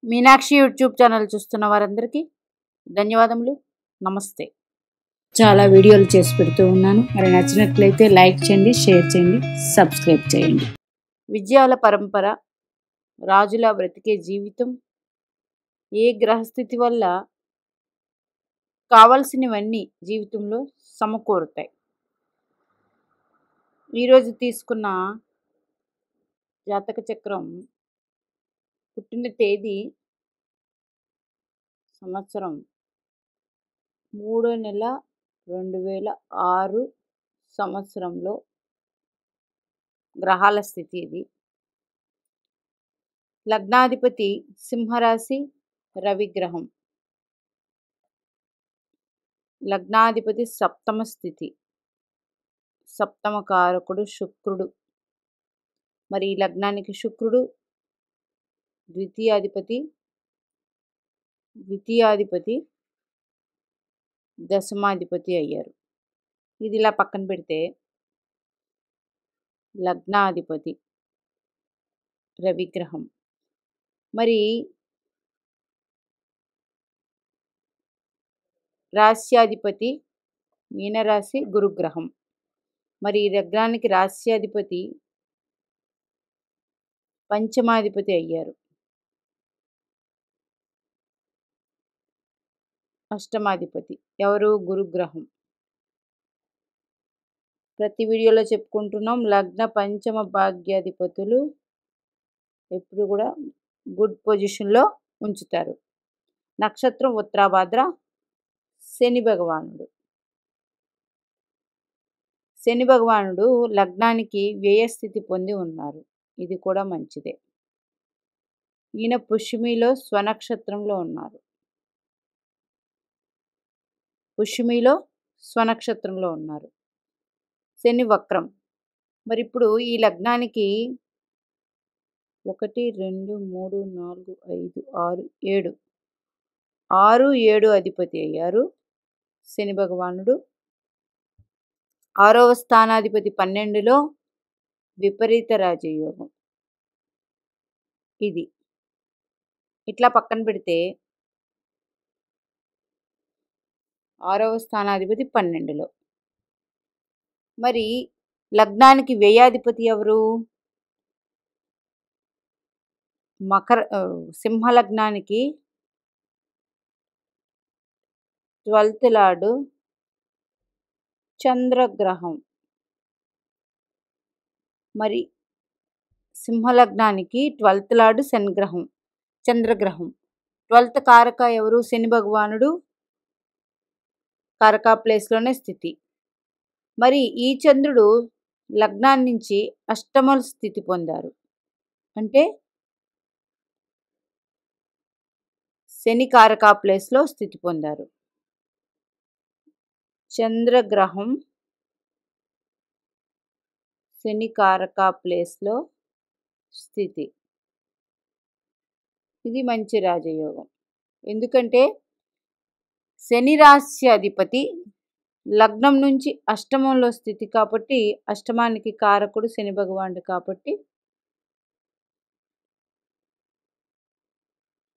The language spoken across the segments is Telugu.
మీనాక్షి యూట్యూబ్ ఛానల్ చూస్తున్న వారందరికీ ధన్యవాదములు. నమస్తే. చాలా వీడియోలు చేసి పెడుతూ ఉన్నాను. మరి నచ్చినట్లయితే లైక్ చేయండి, షేర్ చేయండి, సబ్స్క్రైబ్ చేయండి. విజయాల పరంపర, రాజుల బ్రతికే జీవితం, ఏ గ్రహస్థితి వల్ల కావలసినవన్నీ జీవితంలో సమకూరుతాయి. ఈరోజు తీసుకున్న జాతక చక్రం పుట్టిన తేదీ సంవత్సరం 3వ నెల 2006 సంవత్సరంలో గ్రహాల స్థితి ఇది. లగ్నాధిపతి సింహరాశి రవిగ్రహం. లగ్నాధిపతి సప్తమ స్థితి, సప్తమ కారకుడు శుక్రుడు. మరి ఈ లగ్నానికి శుక్రుడు ద్వితీయాధిపతి దశమాధిపతి అయ్యారు. ఇది ఇలా పక్కన పెడితే లగ్నాధిపతి రవిగ్రహం. మరి రాస్యాధిపతి మీనరాశి గురుగ్రహం. మరి ఈ లగ్నానికి రాస్యాధిపతి పంచమాధిపతి అయ్యారు. అష్టమాధిపతి ఎవరు? గురుగ్రహం. ప్రతి వీడియోలో చెప్పుకుంటున్నాం, లగ్న పంచమ భాగ్యాధిపతులు ఎప్పుడు కూడా గుడ్ పొజిషన్లో ఉంచుతారు. నక్షత్రం ఉత్తరాభాద్ర. శని భగవానుడు లగ్నానికి వ్యయస్థితి పొంది ఉన్నారు. ఇది కూడా మంచిదే. ఈయన పుష్యమిలో స్వనక్షత్రంలో ఉన్నారు. శని వక్రం. మరి ఇప్పుడు ఈ లగ్నానికి 1 2 3 4 5 6 7 6 7 అధిపతి అయ్యారు శని భగవానుడు. 6వ స్థానాధిపతి 12లో విపరీత రాజయోగం. ఇది ఇట్లా పక్కన పెడితే 6వ స్థానాధిపతి 12లో. మరి లగ్నానికి వ్యయాధిపతి ఎవరు? సింహ లగ్నానికి 12th లార్డ్ చంద్రగ్రహం. మరి సింహలగ్నానికి 12th లార్డ్ చంద్రగ్రహం. 12th కారక ఎవరు? శని భగవానుడు. కారకా ప్లేస్లోనే స్థితి. మరి ఈ చంద్రుడు లగ్నాన్ని నుంచి అష్టమ స్థితి పొందారు. అంటే శని కారకా ప్లేస్లో స్థితి పొందారు. చంద్రగ్రహం శని కారకా ప్లేస్లో స్థితి. ఇది మంచి రాజయోగం. ఎందుకంటే శని రాశ్యాధిపతి లగ్నం నుంచి అష్టమంలో స్థితి కాబట్టి, అష్టమానికి కారకుడు శని భగవానుడు కాబట్టి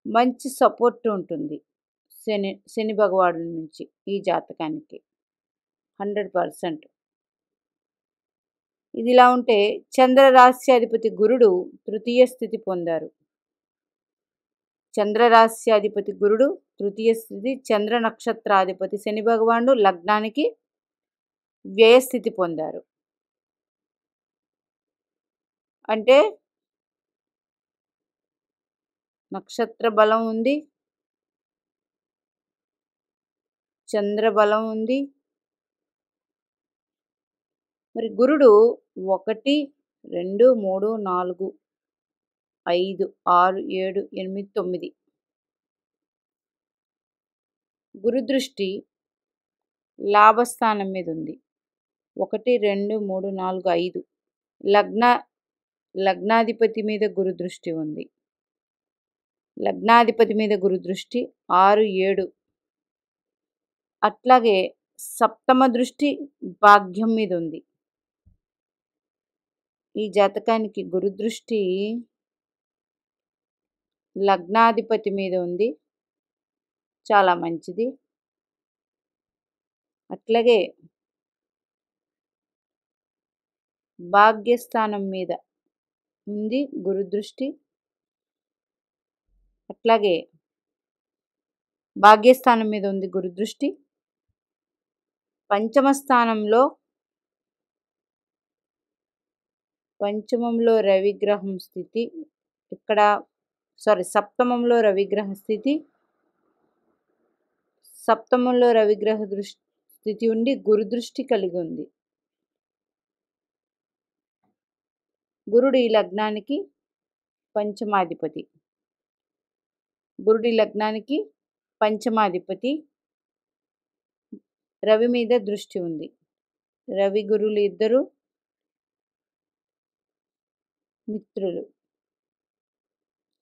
మంచి సపోర్ట్ ఉంటుంది శని భగవానుడి నుంచి ఈ జాతకానికి 100%. ఇది ఇలా ఉంటే చంద్ర రాశ్యాధిపతి గురుడు తృతీయ స్థితి పొందారు. చంద్రరాశ్యాధిపతి గురుడు తృతీయ స్థితి. చంద్ర నక్షత్రాధిపతి శని భగవానుడు లగ్నానికి వ్యయస్థితి పొందారు. అంటే నక్షత్ర బలం ఉంది, చంద్ర బలం ఉంది. మరి గురుడు 1 2 3 4 5 6 7 8 9 గురు దృష్టి లాభస్థానం మీద ఉంది. 1 2 3 4 5 లగ్నాధిపతి మీద గురు దృష్టి ఉంది. లగ్నాధిపతి మీద గురు దృష్టి 6 7. అట్లాగే సప్తమ దృష్టి భాగ్యం మీద ఉంది. ఈ జాతకానికి గురు దృష్టి లగ్నాధిపతి మీద ఉంది, చాలా మంచిది. అట్లాగే భాగ్యస్థానం మీద ఉంది గురుదృష్టి. అట్లాగే భాగ్యస్థానం మీద ఉంది గురుదృష్టి. పంచమంలో రవిగ్రహం స్థితి, ఇక్కడ సప్తమంలో రవిగ్రహ స్థితి, సప్తమంలో రవిగ్రహ స్థితి ఉండి గురుదృష్టి కలిగి ఉంది. గురుడు ఈ లగ్నానికి పంచమాధిపతి. రవి మీద దృష్టి ఉంది. రవి గురువులు ఇద్దరు మిత్రులు.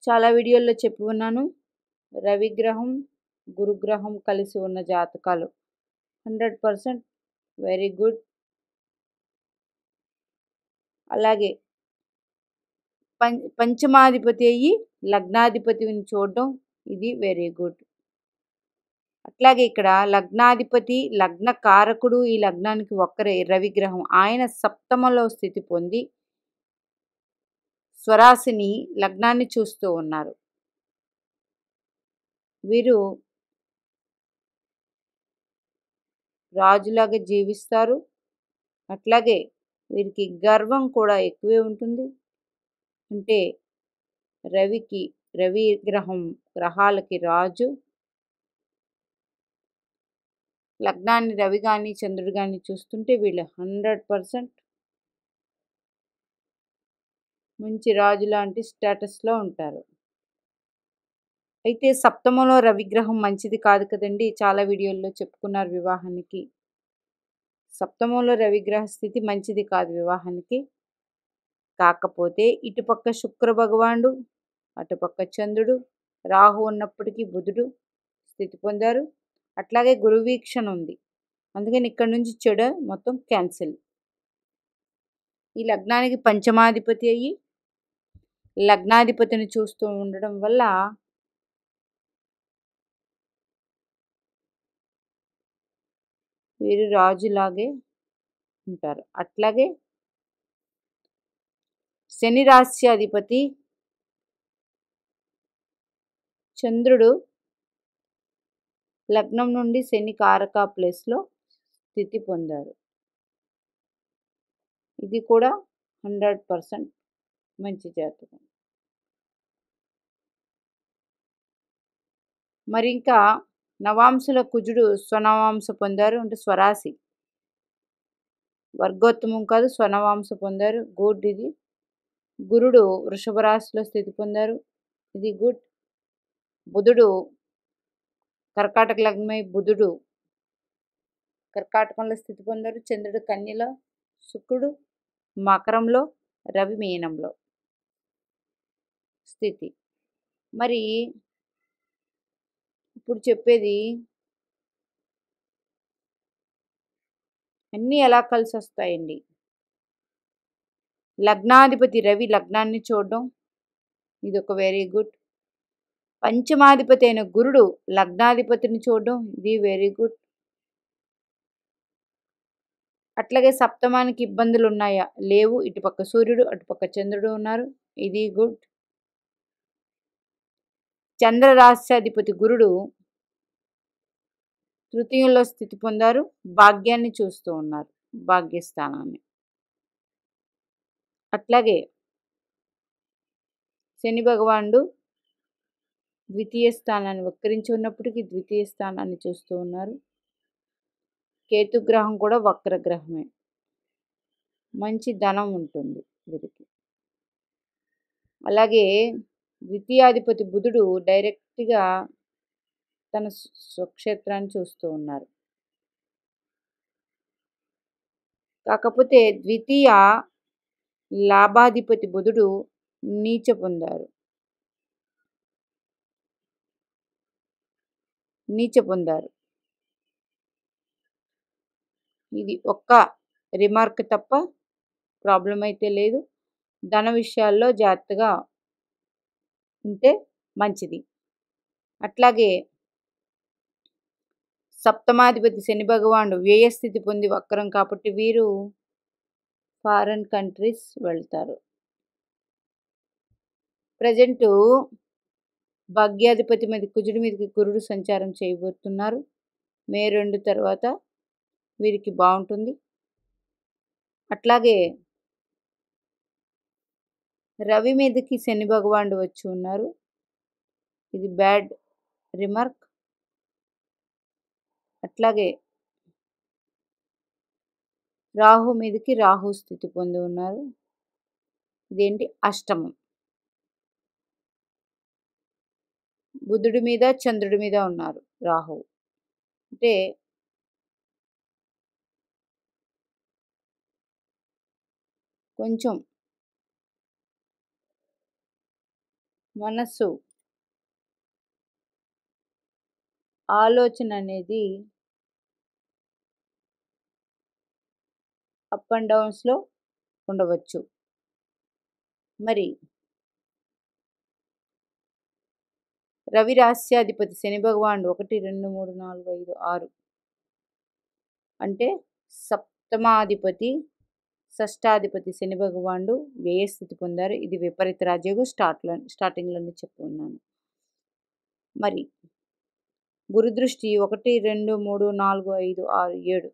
చాలా వీడియోల్లో చెప్పి ఉన్నాను, రవిగ్రహం గురుగ్రహం కలిసి ఉన్న జాతకాలు 100% వెరీ గుడ్. అలాగే పంచమాధిపతి అయ్యి లగ్నాధిపతిని చూడడం, ఇది వెరీ గుడ్. అట్లాగే ఇక్కడ లగ్నాధిపతి లగ్న కారకుడు ఈ లగ్నానికి ఒక్కరే రవిగ్రహం. ఆయన సప్తమలో స్థితి పొంది స్వరాశిని లగ్నాన్ని చూస్తూ ఉన్నారు. వీరు రాజులాగా జీవిస్తారు. అట్లాగే వీరికి గర్వం కూడా ఎక్కువే ఉంటుంది. అంటే రవి గ్రహాలకి రాజు. లగ్నాన్ని రవి కానీ చంద్రుడు కానీ చూస్తుంటే వీళ్ళు 100% మంచి రాజు లాంటి స్టేటస్లో ఉంటారు. అయితే సప్తమంలో రవిగ్రహం మంచిది కాదు కదండి, చాలా వీడియోల్లో చెప్పుకున్నారు వివాహానికి. సప్తమంలో రవిగ్రహ స్థితి మంచిది కాదు వివాహానికి. కాకపోతే ఇటుపక్క శుక్ర భగవానుడు, అటుపక్క చంద్రుడు, రాహు ఉన్నప్పటికీ బుధుడు స్థితి పొందారు. అట్లాగే గురువీక్షణ ఉంది. అందుకని ఇక్కడ నుంచి చెడు మొత్తం క్యాన్సిల్. ఈ లగ్నానికి పంచమాధిపతి అయ్యి లగ్నాధిపతిని చూస్తూ ఉండడం వల్ల వీరు రాజులాగే ఉంటారు. అట్లాగే శని రాశి అధిపతి చంద్రుడు లగ్నం నుండి శని కారక ప్లేస్లో స్థితి పొందారు. ఇది కూడా 100% మంచి జాతకం. మరి ఇంకా నవాంశల కుజుడు స్వనవాంశ పొందారు, అంటే స్వరాశి వర్గోత్తమం కాదు, స్వనవాంశ పొందారు. గుడ్. ఇది గురుడు వృషభ రాశిలో స్థితి పొందారు, ఇది గుడ్. బుధుడు కర్కాటక లగ్నమై బుధుడు కర్కాటకంలో స్థితి పొందారు. చంద్రుడు కన్యలో, శుక్రుడు మకరంలో, రవి మీనంలో స్థితి. మరి ఇప్పుడు చెప్పేది అన్నీ ఎలా కలిసి వస్తాయండి. లగ్నాధిపతి రవి లగ్నాన్ని చూడడం, ఇది ఒక వెరీ గుడ్. పంచమాధిపతి అయిన గురుడు లగ్నాధిపతిని చూడడం, ఇది వెరీ గుడ్. అట్లాగే సప్తమానికి ఇబ్బందులు ఉన్నాయా? లేవు. ఇటుపక్క సూర్యుడు అటుపక్క చంద్రుడు ఉన్నారు, ఇది గుడ్. చంద్ర రాశ్యాధిపతి గురుడు తృతీయంలో స్థితి పొందారు, భాగ్యాన్ని చూస్తూ ఉన్నారు, భాగ్యస్థానాన్ని. అట్లాగే శని భగవానుడు ద్వితీయ స్థానాన్ని వక్రించి ఉన్నప్పటికీ ద్వితీయ స్థానాన్ని చూస్తూ ఉన్నారు. కేతుగ్రహం కూడా వక్రగ్రహమే, మంచి ధనం ఉంటుంది వీరికి. అలాగే ద్వితీయాధిపతి బుధుడు డైరెక్ట్గా తన స్వక్షేత్రాన్ని చూస్తూ ఉన్నారు. కాకపోతే ద్వితీయ లాభాధిపతి బుధుడు నీచ పొందారు. ఇది ఒక్క రిమార్క్ తప్ప ప్రాబ్లం అయితే లేదు. ధన విషయాల్లో జాగ్రత్తగా ఉంటే మంచిది. అట్లాగే సప్తమాధిపతి శని భగవానుడు వ్యయస్థితి పొంది వక్రం కాబట్టి వీరు ఫారెన్ కంట్రీస్ వెళ్తారు. ప్రజెంటు భాగ్యాధిపతి మీద కుజుడి మీదకి గురుడు సంచారం చేయబోతున్నారు. మే 2 తర్వాత వీరికి బాగుంటుంది. అట్లాగే రవి మీదకి శని భగవానుడు వచ్చి ఉన్నారు. ఇది బ్యాడ్ రిమార్క్. అట్లాగే రాహు మీదకి రాహు స్థితి పొంది ఉన్నారు. ఇదేంటి అష్టమం. బుధుడి మీద చంద్రుడి మీద ఉన్నారు రాహు. అంటే కొంచెం మనస్సు ఆలోచన అనేది అప్ అండ్ డౌన్స్లో ఉండవచ్చు. మరి రవి రాస్యాధిపతి శని భగవానుడు 1, 2, 3, 4, 5, 6 అంటే సప్తమాధిపతి షష్టాధిపతి శని భగవానుడు వ్యయస్థితి పొందారు. ఇది విపరీత రాజయోగం స్టార్టింగ్లోనే చెప్పి ఉన్నాను. మరి గురుదృష్టి 1, 2, 3, 4, 5, 6, 7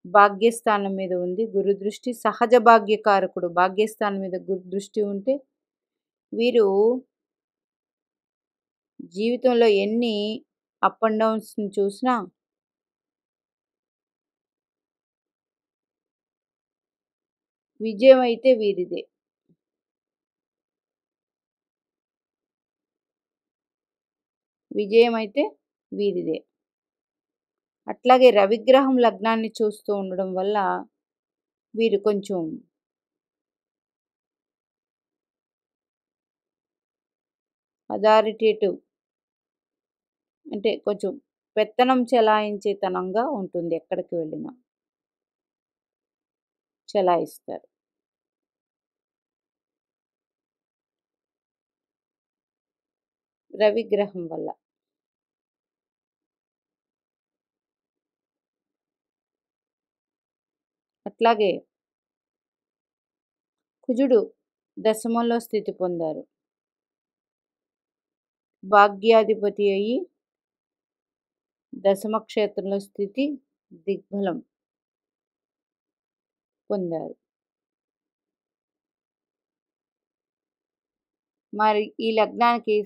భాగ్యస్థానం మీద ఉంది గురుదృష్టి. సహజ భాగ్యకారకుడు భాగ్యస్థానం మీద గురుదృష్టి ఉంటే వీరు జీవితంలో ఎన్ని అప్ అండ్ డౌన్స్ని చూసినా విజయం అయితే వీరిదే. విజయం అయితే వీరిదే. అట్లాగే రవిగ్రహం లగ్నాన్ని చూస్తూ ఉండడం వల్ల వీరు కొంచెం అథారిటేటివ్ అంటే కొంచెం పెత్తనం చెలాయించేతనంగా ఉంటుంది. ఎక్కడికి వెళ్ళినా చెలాయిస్తారు. రవిగ్రహం వల్ల. అట్లాగే కుజుడు దశమంలో స్థితి పొందారు. భాగ్యాధిపతి అయ్యి దశమ క్షేత్రంలో స్థితి దిగ్బలం పొందారు. మరి ఈ లగ్నానికి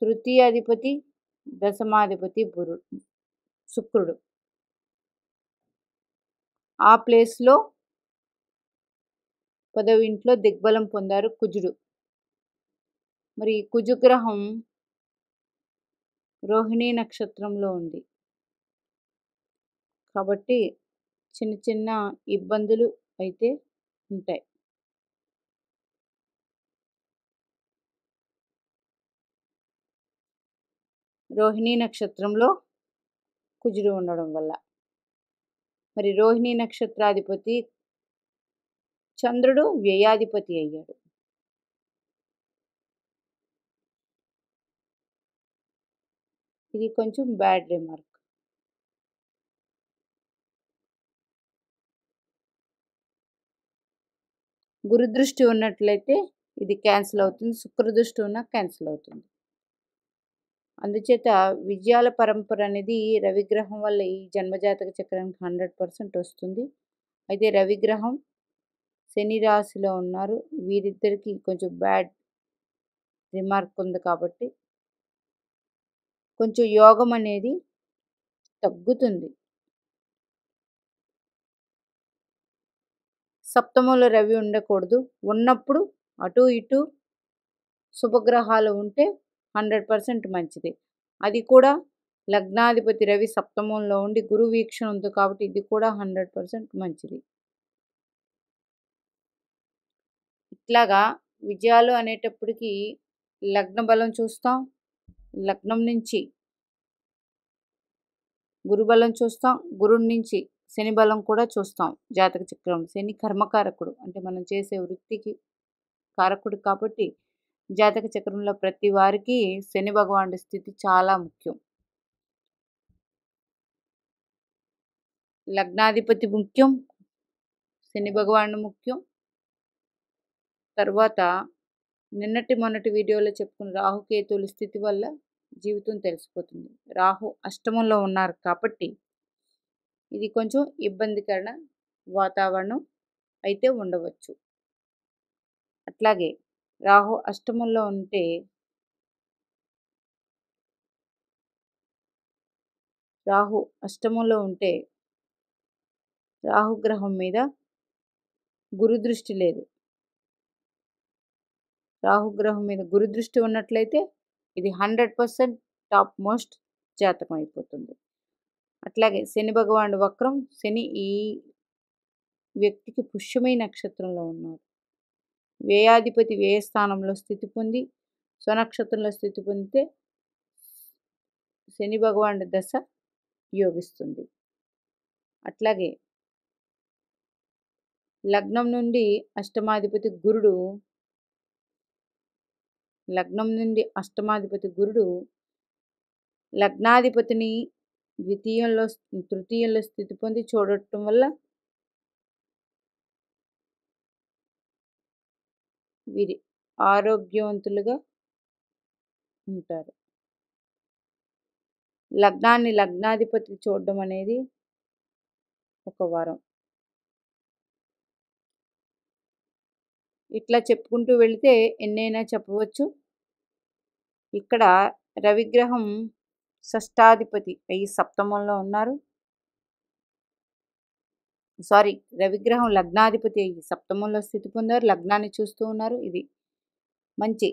తృతీయాధిపతి దశమాధిపతి శుక్రుడు. ఆ ప్లేస్లో 10వ ఇంట్లో దిగ్బలం పొందారు కుజుడు. మరి కుజగ్రహం రోహిణీ నక్షత్రంలో ఉంది కాబట్టి చిన్న చిన్న ఇబ్బందులు అయితే ఉంటాయి. రోహిణీ నక్షత్రంలో కుజుడు ఉండడం వల్ల. మరి రోహిణీ నక్షత్రాధిపతి చంద్రుడు వ్యయాధిపతి అయ్యాడు. ఇది కొంచెం బ్యాడ్ రిమార్క్. గురుదృష్టి ఉన్నట్లయితే ఇది క్యాన్సిల్ అవుతుంది. శుక్రదృష్టి ఉన్నా క్యాన్సిల్ అవుతుంది. అందుచేత విజయాల పరంపర అనేది రవిగ్రహం వల్ల ఈ జన్మజాతక చక్రానికి 100% వస్తుంది. అయితే రవిగ్రహం శని రాశిలో ఉన్నారు. వీరిద్దరికి కొంచెం బ్యాడ్ రిమార్క్ ఉంది కాబట్టి కొంచెం యోగం అనేది తగ్గుతుంది. సప్తమంలో రవి ఉండకూడదు. ఉన్నప్పుడు అటు ఇటు శుభగ్రహాలు ఉంటే 100% మంచిది. అది కూడా లగ్నాధిపతి రవి సప్తమంలో ఉండి గురు వీక్షణ ఉంది కాబట్టి ఇది కూడా 100% మంచిది. ఇట్లాగా విజయాలు అనేటప్పటికీ లగ్న బలం చూస్తాం. లగ్నం నుంచి గురు బలం చూస్తాం. గురువు నుంచి శని బలం కూడా చూస్తాం. జాతక చక్రం శని కర్మకారకుడు అంటే మనం చేసే వృత్తికి కారకుడు కాబట్టి జాతక చక్రంలో ప్రతి వారికి శని భగవానుడి స్థితి చాలా ముఖ్యం. లగ్నాధిపతి ముఖ్యం, శని భగవానుడు ముఖ్యం. తర్వాత మొన్నటి వీడియోలో చెప్పుకున్న రాహుకేతువుల స్థితి వల్ల జీవితం తెలిసిపోతుంది. రాహు అష్టమంలో ఉన్నారు కాబట్టి ఇది కొంచెం ఇబ్బందికర వాతావరణం అయితే ఉండవచ్చు. అట్లాగే రాహు అష్టమంలో ఉంటే రాహుగ్రహం మీద గురుదృష్టి లేదు. రాహుగ్రహం మీద గురుదృష్టి ఉన్నట్లయితే ఇది 100% టాప్ మోస్ట్ జాతకం అయిపోతుంది. అట్లాగే శని భగవానుడు వక్రం. శని ఈ వ్యక్తికి పుష్యమి నక్షత్రంలో ఉన్నారు. వ్యయాధిపతి వ్యయస్థానంలో స్థితి పొంది స్వనక్షత్రంలో స్థితి పొందితే శని భగవానుడి దశ యోగిస్తుంది. అట్లాగే లగ్నం నుండి అష్టమాధిపతి గురుడు లగ్నాధిపతిని తృతీయంలో స్థితి పొంది చూడటం వల్ల వీరి ఆరోగ్యవంతులుగా ఉంటారు. లగ్నాధిపతి చూడడం అనేది ఒక వరం. ఇట్లా చెప్పుకుంటూ వెళితే ఎన్నైనా చెప్పవచ్చు. ఇక్కడ రవిగ్రహం షష్టాధిపతి అయ్యి సప్తమంలో ఉన్నారు. రవిగ్రహం లగ్నాధిపతి అయ్యి సప్తమంలో స్థితి పొందారు. లగ్నాన్ని చూస్తూ ఉన్నారు. ఇది మంచి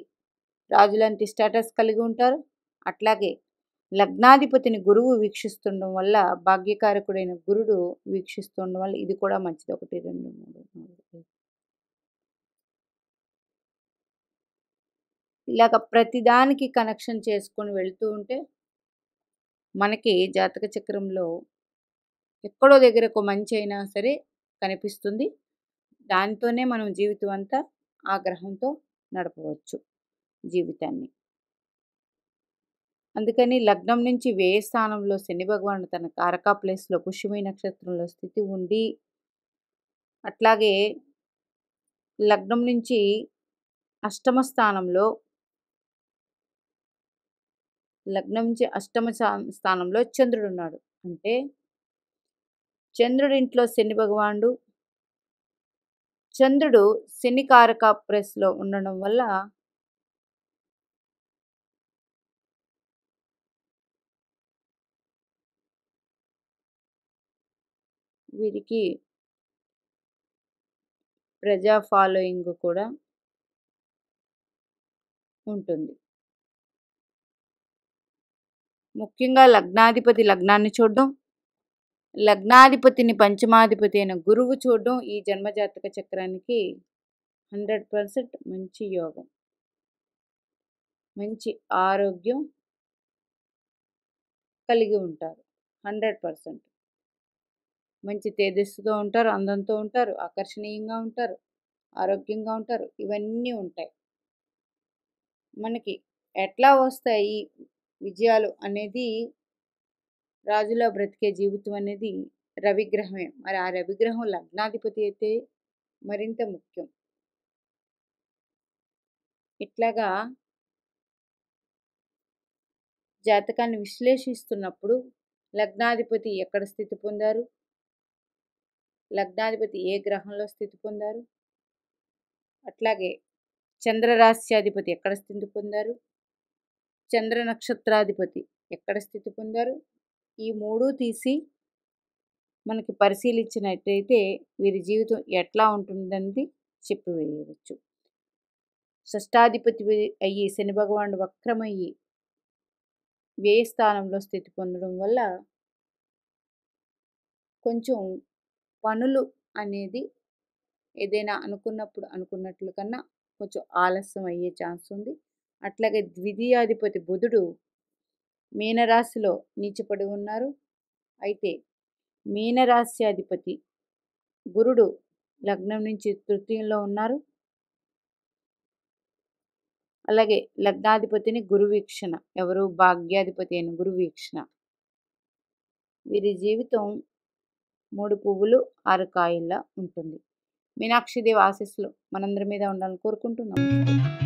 రాజులాంటి స్టేటస్ కలిగి ఉంటారు. అట్లాగే లగ్నాధిపతిని గురువు వీక్షిస్తుండడం వల్ల, భాగ్యకారకుడైన గురుడు వీక్షిస్తుండడం వల్ల ఇది కూడా మంచిది. 1 2 3 4 ఇలాగ ప్రతిదానికి కనెక్షన్ చేసుకొని వెళ్తూ ఉంటే మనకి జాతక చక్రంలో ఎక్కడో దగ్గర ఒక మంచి అయినా సరే కనిపిస్తుంది. దాంతోనే మనం జీవితం అంతా ఆ గ్రహంతో నడపవచ్చు జీవితాన్ని. అందుకని లగ్నం నుంచి వ్యయ స్థానంలో శని భగవానుడు తన కారకా ప్లేస్లో పుష్యమి నక్షత్రంలో స్థితి ఉండి, అట్లాగే లగ్నం నుంచి అష్టమ స్థానంలో చంద్రుడు ఉన్నాడు. అంటే చంద్రుడింట్లో శని భగవానుడు, చంద్రుడు శని కారక ప్లేస్లో ఉండడం వల్ల వీరికి ప్రజా ఫాలోయింగ్ కూడా ఉంటుంది. ముఖ్యంగా లగ్నాధిపతి లగ్నాన్ని చూడడం, లగ్నాధిపతిని పంచమాధిపతి అయిన గురువు చూడడం ఈ జన్మజాతక చక్రానికి 100% మంచి యోగం. మంచి ఆరోగ్యం కలిగి ఉంటారు. 100% మంచి తేజస్సుతో ఉంటారు, అందంతో ఉంటారు, ఆకర్షణీయంగా ఉంటారు, ఆరోగ్యంగా ఉంటారు. ఇవన్నీ ఉంటాయి. మనకి ఎట్లా వస్తాయి విజయాలు అనేది, రాజులా బ్రతికే జీవితం అనేది రవిగ్రహమే. మరి ఆ రవిగ్రహం లగ్నాధిపతి అయితే మరింత ముఖ్యం. ఇట్లాగా జాతకాన్ని విశ్లేషిస్తున్నప్పుడు లగ్నాధిపతి ఎక్కడ స్థితి పొందారు, లగ్నాధిపతి ఏ గ్రహంలో స్థితి పొందారు, అట్లాగే చంద్రరాశ్యాధిపతి ఎక్కడ స్థితి పొందారు, చంద్ర నక్షత్రాధిపతి ఎక్కడ స్థితి పొందారు, ఈ 3 తీసి మనకి పరిశీలించినట్టయితే వీరి జీవితం ఎట్లా ఉంటుందనేది చెప్పివేయవచ్చు. షష్టాధిపతి అయ్యి శని భగవానుడు వక్రమయ్యి వ్యయ స్థానంలో స్థితి పొందడం వల్ల కొంచెం పనులు అనేది ఏదైనా అనుకున్నట్లు కన్నా కొంచెం ఆలస్యం అయ్యే ఛాన్స్ ఉంది. అట్లాగే ద్వితీయాధిపతి బుధుడు మీనరాశిలో నీచపడి ఉన్నారు. అయితే మీనరాశ్యాధిపతి గురుడు లగ్నం నుంచి తృతీయంలో ఉన్నారు. అలాగే లగ్నాధిపతిని గురు వీక్షణ, ఎవరు భాగ్యాధిపతి అయిన గురు వీక్షణ. వీరి జీవితం 3 పువ్వులు 6 కాయల్లా ఉంటుంది. మీనాక్షి దేవి ఆశీస్సులు మనందరి మీద ఉండాలని కోరుకుంటూ నమస్తే.